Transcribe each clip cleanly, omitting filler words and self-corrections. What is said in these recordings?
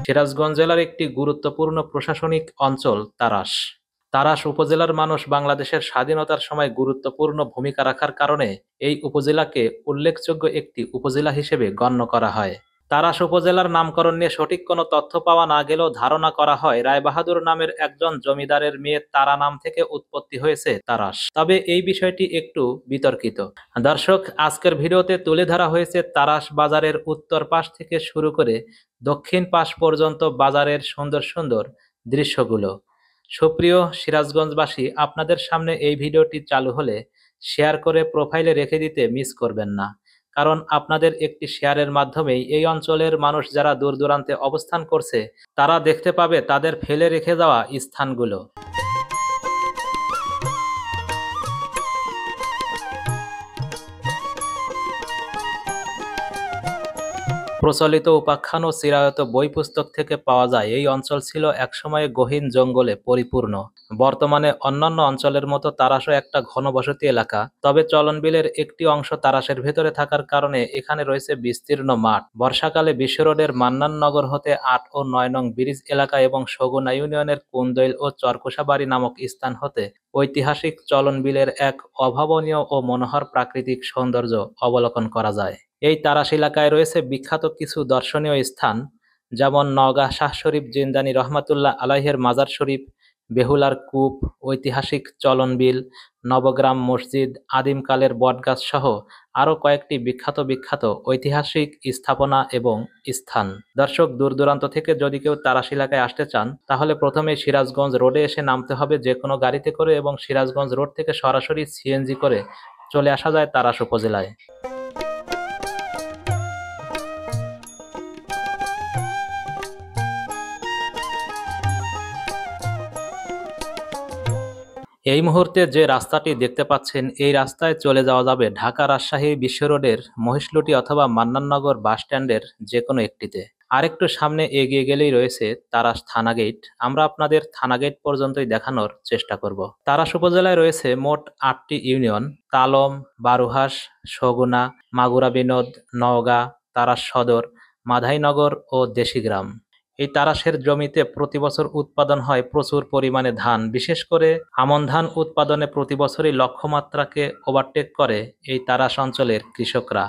সিরাজগঞ্জ জেলার একটি গুরুত্বপূর্ণ প্রশাসনিক অঞ্চল তাড়াশ। তাড়াশ উপজেলার মানুষ বাংলাদেশের স্বাধীনতার সময় গুরুত্বপূর্ণ ভূমিকা রাখার কারণে এই উপজেলাকে উল্লেখযোগ্য একটি উপজেলা হিসেবে গণ্য করা হয়। তাড়াশ উপজেলার নামকরণ নিয়ে সঠিক কোনো তথ্য পাওয়া না গেলেও ধারণা করা হয় রায়বাহাদুর নামের একজন জমিদারের মেয়ে তারা নাম থেকে উৎপত্তি হয়েছে তাড়াশ। তবে এই বিষয়টি একটু বিতর্কিত। দর্শক, আজকের ভিডিওতে তুলে ধরা হয়েছে তাড়াশ বাজারের উত্তর পাশ থেকে শুরু করে দক্ষিণ পাশ পর্যন্ত বাজারের সুন্দর সুন্দর দৃশ্যগুলো। সুপ্রিয় সিরাজগঞ্জবাসী, আপনাদের সামনে এই ভিডিওটি চালু হলে শেয়ার করে প্রোফাইলে রেখে দিতে মিস করবেন না, কারণ আপনাদের একটি শেয়ারের মাধ্যমেই এই অঞ্চলের মানুষ যারা দূর দূরান্তে অবস্থান করছে তারা দেখতে পাবে তাদের ফেলে রেখে যাওয়া স্থানগুলো। প্রচলিত উপাখ্যান ও চিরায়ত বই পুস্তক থেকে পাওয়া যায় এই অঞ্চল ছিল একসময়ে গহীন জঙ্গলে পরিপূর্ণ। বর্তমানে অন্যান্য অঞ্চলের মতো তাড়াশও একটা ঘনবসতি এলাকা, তবে চলনবিলের একটি অংশ তাড়াশের ভেতরে থাকার কারণে এখানে রয়েছে বিস্তীর্ণ মাঠ। বর্ষাকালে বিশ্ব রোডের মান্নাননগর হতে ৮ ও ৯ নং ব্রিজ এলাকা এবং সগুনা ইউনিয়নের কুন্দইল ও চরকুশাবাড়ি নামক স্থান হতে ঐতিহাসিক চলনবিলের এক অভাবনীয় ও মনোহর প্রাকৃতিক সৌন্দর্য অবলোকন করা যায়। এই তাড়াশ এলাকায় রয়েছে বিখ্যাত কিছু দর্শনীয় স্থান, যেমন নওগাঁ শাহ শরীফ জিন্দানি রহমাতুল্লাহ আলাইহের মাজার শরীফ, বেহুলার কূপ, ঐতিহাসিক চলনবিল, নবগ্রাম মসজিদ, আদিমকালের বটগাছ সহ আরও কয়েকটি বিখ্যাত ঐতিহাসিক স্থাপনা এবং স্থান। দর্শক, দূর দূরান্ত থেকে যদি কেউ তাড়াশ এলাকায় আসতে চান তাহলে প্রথমে সিরাজগঞ্জ রোডে এসে নামতে হবে যে কোনো গাড়িতে করে, এবং সিরাজগঞ্জ রোড থেকে সরাসরি সিএনজি করে চলে আসা যায় তাড়াশ উপজেলায়। এই মুহূর্তে যে রাস্তাটি দেখতে পাচ্ছেন এই রাস্তায় চলে যাওয়া যাবে ঢাকা রাজশাহী বিশ্ব রোডের মহিষলুটি অথবা মান্নাননগর বাস স্ট্যান্ডের যে কোনো একটিতে। আরেকটু সামনে এগিয়ে গেলেই রয়েছে তাড়াশ থানা গেট। আমরা আপনাদের থানা গেট পর্যন্তই দেখানোর চেষ্টা করব। তাড়াশ উপজেলায় রয়েছে মোট ৮টি ইউনিয়ন: তালম, বারুহাস, সগুনা, মাগুরা বিনোদ, নওগাঁ, তাড়াশ সদর, মাধাইনগর ও দেশিগ্রাম। এই তাড়াশের জমিতে প্রতি বছর উৎপাদন হয় প্রচুর পরিমাণে ধান। বিশেষ করে আমন ধান উৎপাদনে প্রতি বছরই লক্ষ্যমাত্রাকে ওভারটেক করে এই তাড়াশ অঞ্চলের কৃষকরা।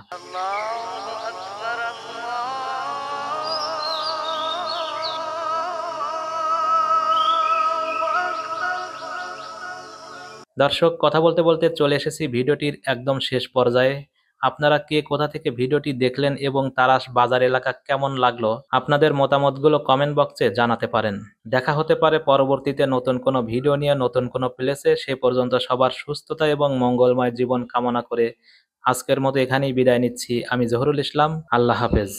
দর্শক, কথা বলতে বলতে চলে এসেছি ভিডিওটির একদম শেষ পর্যায়ে। আপনারা কে কোথা থেকে ভিডিওটি দেখলেন এবং তাড়াশ বাজার এলাকা কেমন লাগলো আপনাদের মতামতগুলো কমেন্ট বক্সে জানাতে পারেন। দেখা হতে পারে পরবর্তীতে নতুন কোনো ভিডিও নিয়ে নতুন কোনো প্লেসে। সে পর্যন্ত সবার সুস্থতা এবং মঙ্গলময় জীবন কামনা করে আজকের মতো এখানেই বিদায় নিচ্ছি। আমি জহুরুল ইসলাম। আল্লাহ হাফেজ।